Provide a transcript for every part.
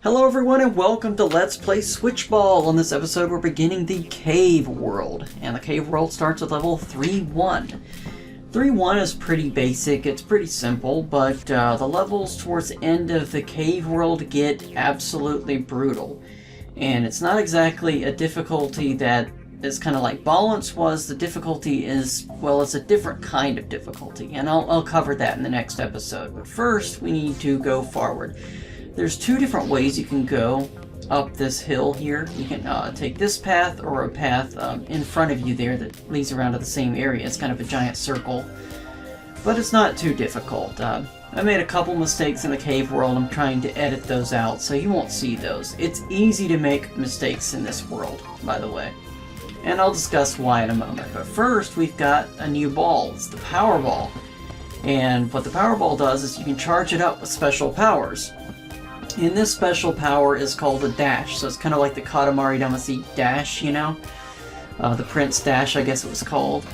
Hello everyone and welcome to Let's Play Switchball. On this episode we're beginning the Cave World. And the Cave World starts at level 3-1. 3-1 is pretty basic, it's pretty simple, but the levels towards the end of the Cave World get absolutely brutal. And it's not exactly a difficulty that is kind of like Balance was. The difficulty is, well, it's a different kind of difficulty. And I'll cover that in the next episode. But first we need to go forward. There's two different ways you can go up this hill here. You can take this path or a path in front of you there that leads around to the same area. It's kind of a giant circle, but it's not too difficult. I made a couple mistakes in the Cave World. I'm trying to edit those out so you won't see those. It's easy to make mistakes in this world, by the way, and I'll discuss why in a moment. But first, we've got a new ball. It's the Power Ball, and what the Power Ball does is you can charge it up with special powers. And this special power is called a dash, so it's kind of like the Katamari Damacy dash, you know? The Prince dash, I guess it was called.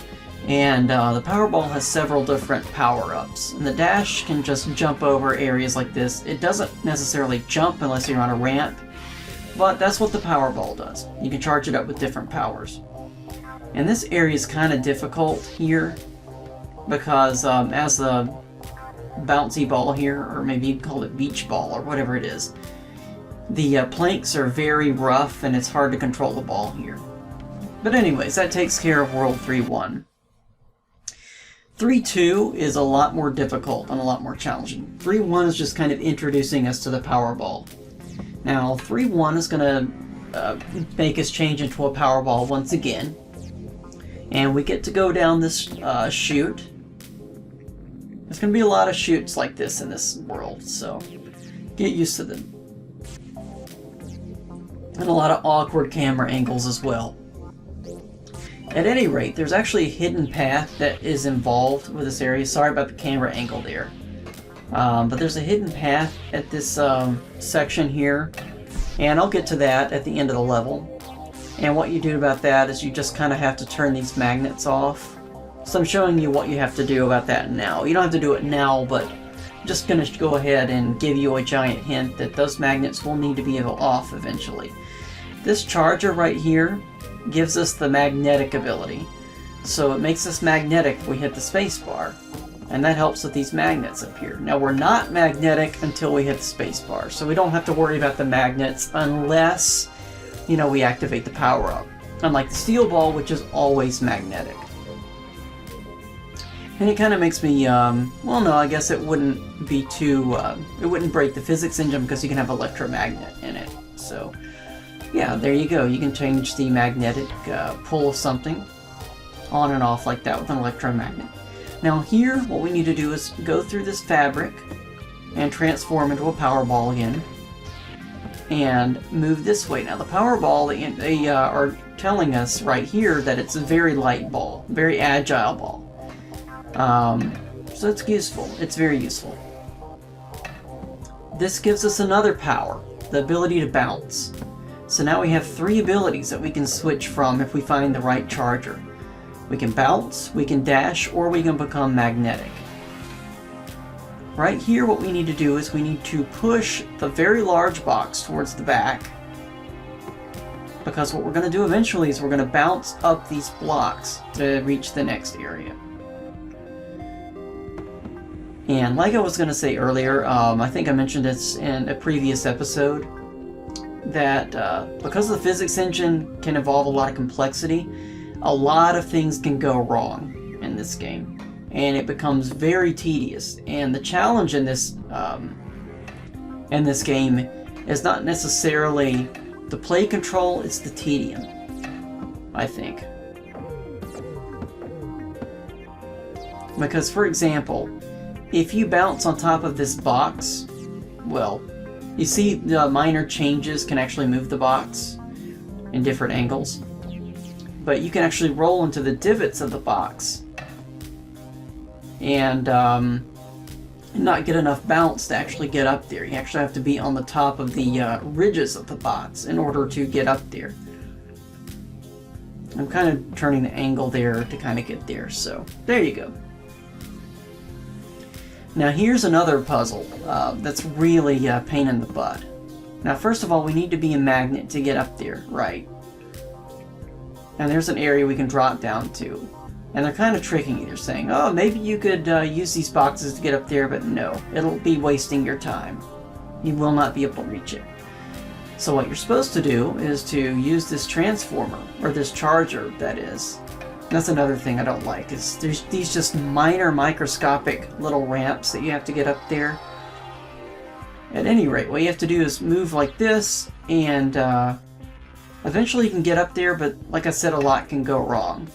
And the Power Ball has several different power-ups. And the dash can just jump over areas like this. It doesn't necessarily jump unless you're on a ramp, but that's what the Power Ball does. You can charge it up with different powers. And this area is kind of difficult here, because as the bouncy ball here, or maybe you can call it beach ball or whatever it is, the planks are very rough and it's hard to control the ball here. But anyways, that takes care of World 3-1. 3-2 is a lot more difficult and a lot more challenging. 3-1 is just kind of introducing us to the Power Ball. Now 3-1 is going to make us change into a Power Ball once again, and we get to go down this chute. There's going to be a lot of chutes like this in this world, so get used to them. And a lot of awkward camera angles as well. At any rate, there's actually a hidden path that is involved with this area. Sorry about the camera angle there. But there's a hidden path at this section here, and I'll get to that at the end of the level. And what you do about that is you just kind of have to turn these magnets off. So I'm showing you what you have to do about that now. You don't have to do it now, but I'm just going to go ahead and give you a giant hint that those magnets will need to be off eventually. This charger right here gives us the magnetic ability. So it makes us magnetic if we hit the space bar. And that helps with these magnets up here. Now we're not magnetic until we hit the space bar, so we don't have to worry about the magnets unless, you know, we activate the power up. Unlike the steel ball, which is always magnetic. And it kind of makes me, well no, I guess it wouldn't be too, it wouldn't break the physics engine because you can have electromagnet in it. So, yeah, there you go. You can change the magnetic pull of something on and off like that with an electromagnet. Now here, what we need to do is go through this fabric and transform into a power ball again. And move this way. Now the power ball, they are telling us right here that it's a very light ball, very agile ball. So it's useful. It's very useful. This gives us another power, the ability to bounce. So now we have three abilities that we can switch from if we find the right charger. We can bounce, we can dash, or we can become magnetic. Right here what we need to do is we need to push the very large box towards the back, because what we're going to do eventually is we're going to bounce up these blocks to reach the next area. And like I was going to say earlier, I think I mentioned this in a previous episode, that because the physics engine can involve a lot of complexity, a lot of things can go wrong in this game, and it becomes very tedious. And the challenge in this game is not necessarily the play control, it's the tedium, I think. Because, for example, if you bounce on top of this box, well, you see the minor changes can actually move the box in different angles. But you can actually roll into the divots of the box and not get enough bounce to actually get up there. You actually have to be on the top of the ridges of the box in order to get up there. I'm kind of turning the angle there to kind of get there, so there you go. Now here's another puzzle that's really a pain in the butt. Now, first of all, we need to be a magnet to get up there, right? And there's an area we can drop down to. And they're kind of tricking you. They're saying, oh, maybe you could use these boxes to get up there, but no. It'll be wasting your time. You will not be able to reach it. So what you're supposed to do is to use this transformer, or this charger, that is. That's another thing I don't like, is there's these just minor microscopic little ramps that you have to get up there. At any rate, what you have to do is move like this, and eventually you can get up there, but like I said, a lot can go wrong.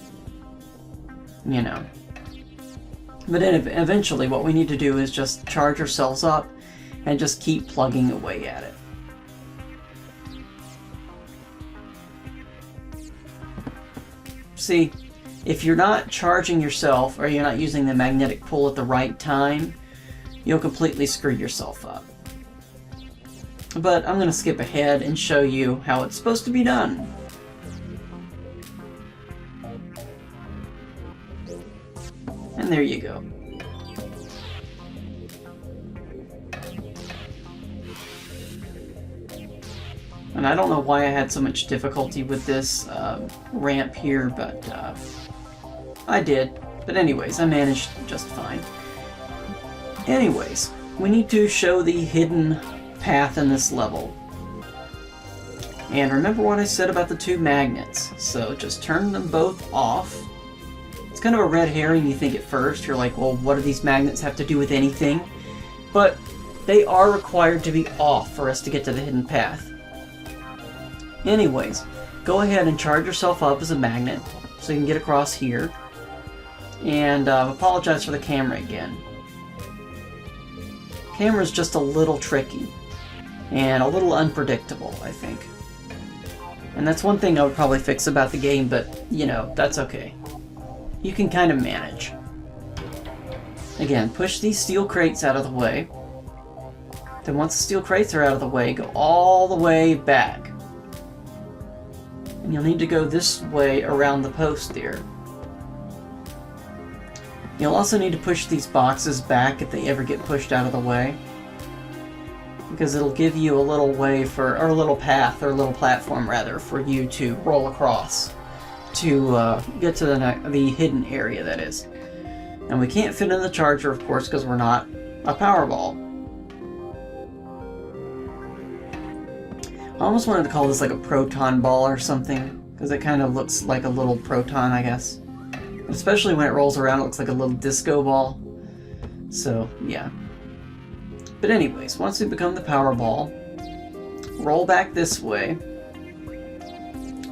You know. But then eventually what we need to do is just charge ourselves up and just keep plugging away at it. See, if you're not charging yourself or you're not using the magnetic pull at the right time, you'll completely screw yourself up. But I'm going to skip ahead and show you how it's supposed to be done. And there you go. And I don't know why I had so much difficulty with this ramp here, but I did. But anyways, I managed just fine. Anyways, we need to show the hidden path in this level. And remember what I said about the two magnets. So just turn them both off. It's kind of a red herring, you think at first. You're like, well, what do these magnets have to do with anything? But they are required to be off for us to get to the hidden path. Anyways, go ahead and charge yourself up as a magnet so you can get across here. And apologize for the camera again. Camera's just a little tricky and a little unpredictable, I think. And that's one thing I would probably fix about the game, but you know, that's okay. You can kind of manage. Again, push these steel crates out of the way. Then once the steel crates are out of the way, go all the way back. And you'll need to go this way around the post there. You'll also need to push these boxes back if they ever get pushed out of the way, because it'll give you a little way for, or a little path, or a little platform rather, for you to roll across to get to the hidden area, that is. And we can't fit in the charger, of course, because we're not a Powerball. I almost wanted to call this like a proton ball or something, because it kind of looks like a little proton, I guess. Especially when it rolls around, it looks like a little disco ball. So, yeah. But anyways, once we become the Powerball, roll back this way.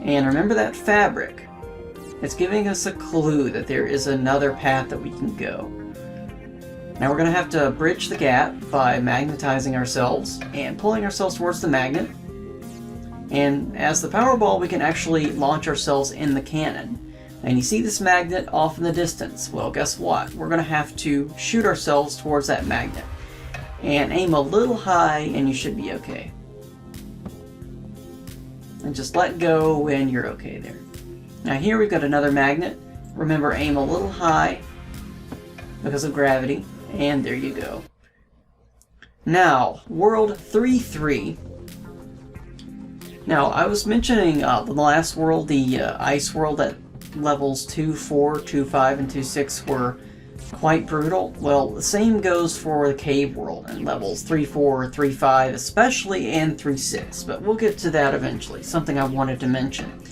And remember that fabric. It's giving us a clue that there is another path that we can go. Now we're going to have to bridge the gap by magnetizing ourselves and pulling ourselves towards the magnet. And as the Powerball, we can actually launch ourselves in the cannon. And you see this magnet off in the distance. Well, guess what? We're going to have to shoot ourselves towards that magnet. And aim a little high, and you should be okay. And just let go, and you're okay there. Now here we've got another magnet. Remember, aim a little high because of gravity. And there you go. Now, World 3-3. Now, I was mentioning the last world, the ice world, that levels 2-4, 2-5, and 2-6 were quite brutal. Well, the same goes for the cave world and levels 3-4, 3-5 especially, and 3-6. But we'll get to that eventually, something I wanted to mention.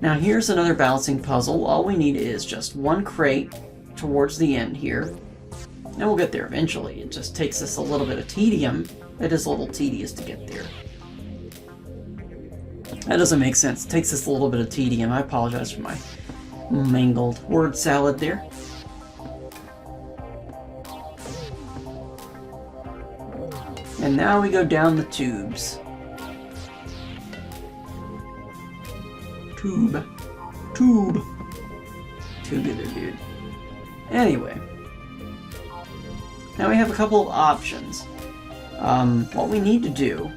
Now here's another balancing puzzle. All we need is just one crate towards the end here. And we'll get there eventually. It just takes us a little bit of tedium. It is a little tedious to get there. That doesn't make sense. It takes us a little bit of tedium. I apologize for my mangled word salad there. And now we go down the tubes. Tubular, dude. Anyway. Now we have a couple of options. What we need to do,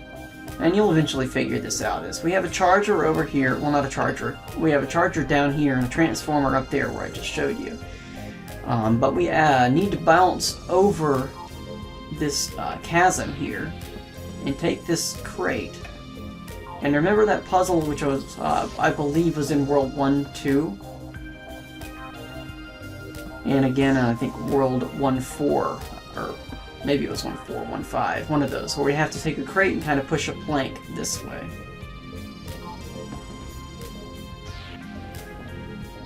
and you'll eventually figure this out, is we have a charger over here. Well, not a charger. We have a charger down here and a transformer up there where I just showed you. But we need to bounce over this chasm here and take this crate. And remember that puzzle which was, I believe, was in World 1, 2? And again, I think World 1-4, or maybe it was 1-4, 1-5, one of those, where we have to take a crate and kind of push a plank this way.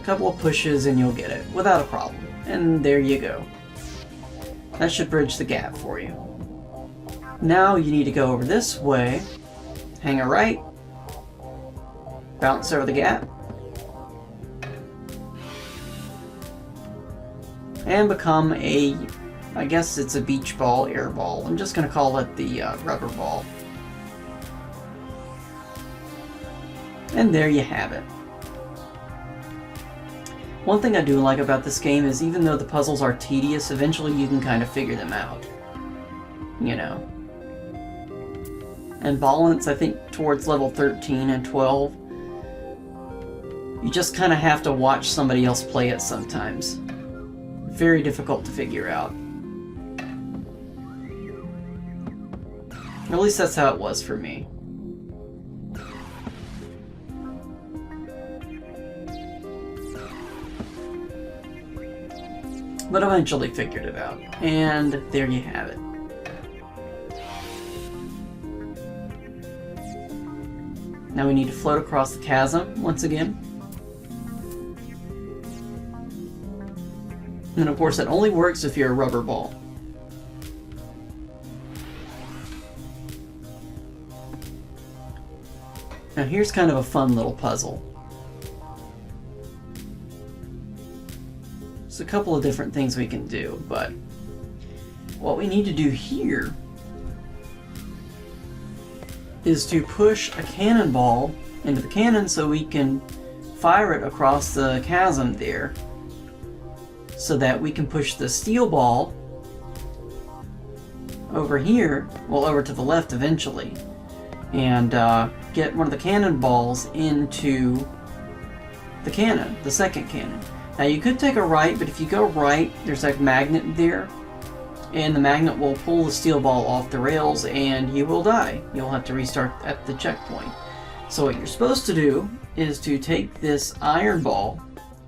A couple of pushes and you'll get it, without a problem. And there you go. That should bridge the gap for you. Now you need to go over this way, hang a right, bounce over the gap, and become a, I guess it's a beach ball, air ball. I'm just going to call it the rubber ball. And there you have it. One thing I do like about this game is even though the puzzles are tedious, eventually you can kind of figure them out. You know. And balance, I think, towards level 13 and 12, you just kind of have to watch somebody else play it sometimes. Very difficult to figure out. At least that's how it was for me. But eventually figured it out. And there you have it. Now we need to float across the chasm once again. And of course that only works if you're a rubber ball. Now here's kind of a fun little puzzle. There's a couple of different things we can do, but what we need to do here is to push a cannonball into the cannon so we can fire it across the chasm there, so that we can push the steel ball over here, well, over to the left eventually, and get one of the cannonballs into the cannon, the second cannon. Now you could take a right, but if you go right, there's a magnet there, and the magnet will pull the steel ball off the rails and you will die. You'll have to restart at the checkpoint. So what you're supposed to do is to take this iron ball,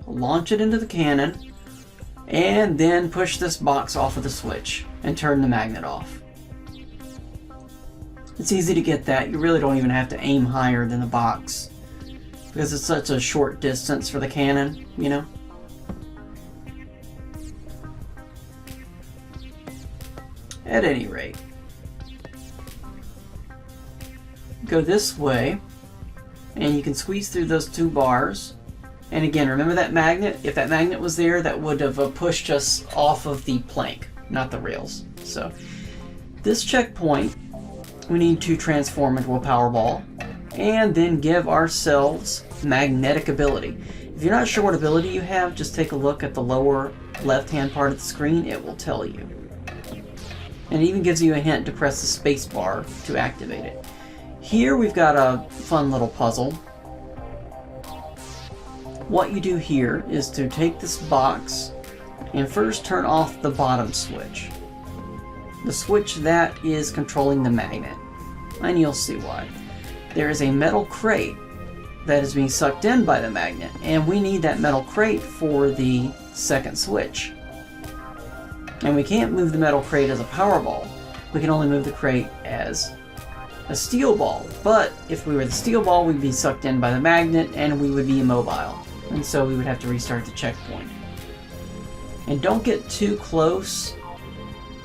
launch it into the cannon, and then push this box off of the switch and turn the magnet off. It's easy to get that. You really don't even have to aim higher than the box because it's such a short distance for the cannon, you know? At any rate, go this way and you can squeeze through those two bars. And again, remember that magnet? If that magnet was there, that would have pushed us off of the plank, not the rails. So, this checkpoint, we need to transform into a power ball and then give ourselves magnetic ability. If you're not sure what ability you have, just take a look at the lower left-hand part of the screen. It will tell you. And it even gives you a hint to press the space bar to activate it. Here we've got a fun little puzzle. What you do here is to take this box and first turn off the bottom switch. The switch that is controlling the magnet. And you'll see why. There is a metal crate that is being sucked in by the magnet, and we need that metal crate for the second switch. And we can't move the metal crate as a power ball. We can only move the crate as a steel ball. But if we were the steel ball, we'd be sucked in by the magnet and we would be immobile. And so we would have to restart the checkpoint. And don't get too close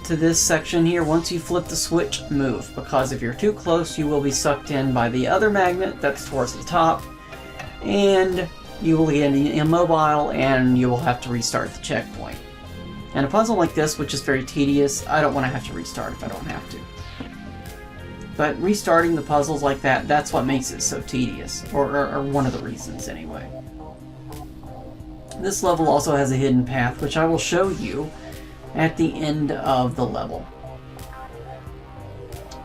to this section here. Once you flip the switch, move. Because if you're too close, you will be sucked in by the other magnet that's towards the top. And you will get immobile and you will have to restart the checkpoint. And a puzzle like this, which is very tedious, I don't want to have to restart if I don't have to. But restarting the puzzles like that, that's what makes it so tedious. Or one of the reasons, anyway. This level also has a hidden path, which I will show you at the end of the level.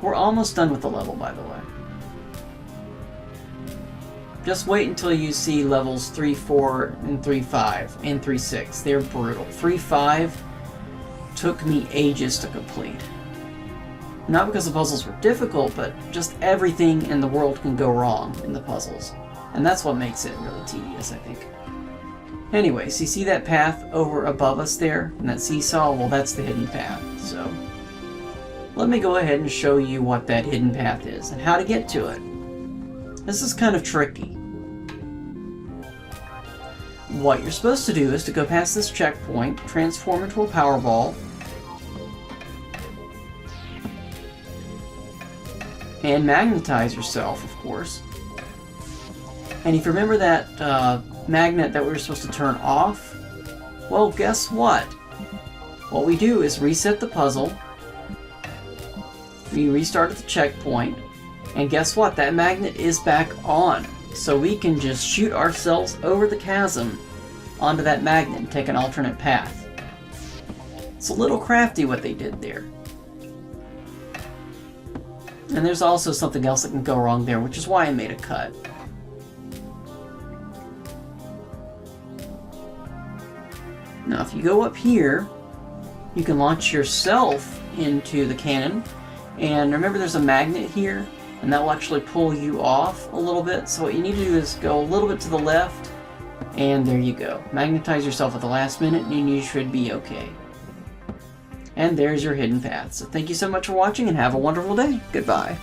We're almost done with the level, by the way. Just wait until you see levels 3, 4, and 3, 5, and 3, 6. They're brutal. 3, 5 took me ages to complete. Not because the puzzles were difficult, but just everything in the world can go wrong in the puzzles. And that's what makes it really tedious, I think. Anyways, you see that path over above us there? And that seesaw? Well, that's the hidden path, so... let me go ahead and show you what that hidden path is, and how to get to it. This is kind of tricky. What you're supposed to do is to go past this checkpoint, transform into a power ball, and magnetize yourself, of course. And if you remember that magnet that we were supposed to turn off, well, guess what? What we do is reset the puzzle, we restart at the checkpoint, and guess what? That magnet is back on. So we can just shoot ourselves over the chasm onto that magnet and take an alternate path. It's a little crafty what they did there. And there's also something else that can go wrong there, which is why I made a cut. Now if you go up here, you can launch yourself into the cannon. And remember there's a magnet here, and that will actually pull you off a little bit. So what you need to do is go a little bit to the left, and there you go. Magnetize yourself at the last minute, and you should be okay. And there's your hidden path. So thank you so much for watching, and have a wonderful day. Goodbye.